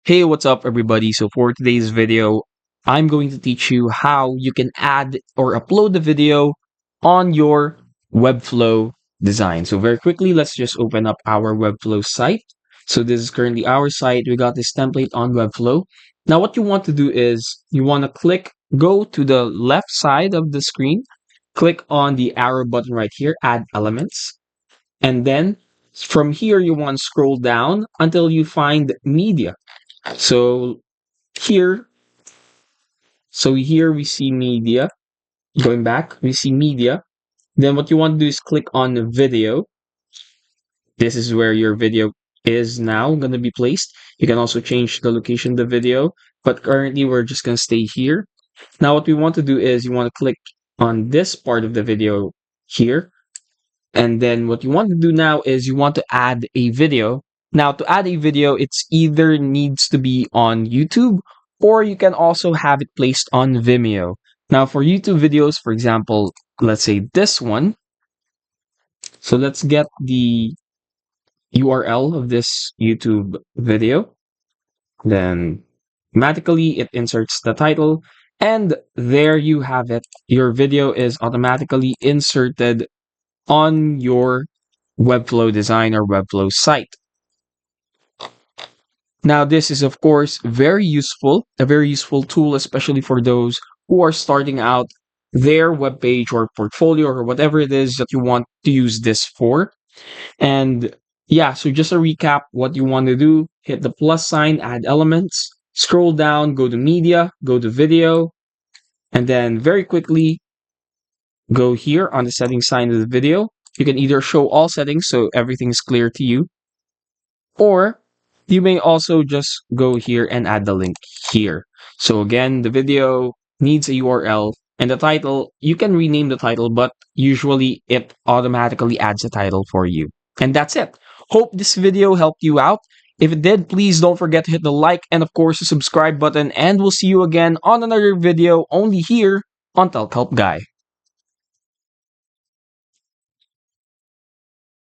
Hey, what's up everybody? So for today's video, I'm going to teach you how you can add or upload the video on your Webflow design. So very quickly, let's just open up our Webflow site. So this is currently our site. We got this template on Webflow. Now what you want to do is you want to go to the left side of the screen, click on the arrow button right here, add elements. And then from here, you want to scroll down until you find media. So here, here we see media. Going back, we see media. Then what you want to do is click on the video. This is where your video is now going to be placed. You can also change the location of the video, but currently we're just going to stay here. Now what we want to do is you want to click on this part of the video here. And then what you want to do now is you want to add a video. Now to add a video, it's either needs to be on YouTube or you can also have it placed on Vimeo. Now for YouTube videos, for example, let's say this one. So let's get the URL of this YouTube video. Then automatically it inserts the title and there you have it. Your video is automatically inserted on your Webflow design or Webflow site. Now, this is of course very useful, a very useful tool, especially for those who are starting out their web page or portfolio or whatever it is that you want to use this for. And yeah, so just a recap, what you want to do, hit the plus sign, add elements, scroll down, go to media, go to video, and then very quickly go here on the settings sign of the video. You can either show all settings so everything is clear to you, or you may also just go here and add the link here. So again, the video needs a URL and the title, you can rename the title, but usually it automatically adds a title for you. And that's it. Hope this video helped you out. If it did, please don't forget to hit the like and of course the subscribe button, and we'll see you again on another video only here on Tech Help Guy.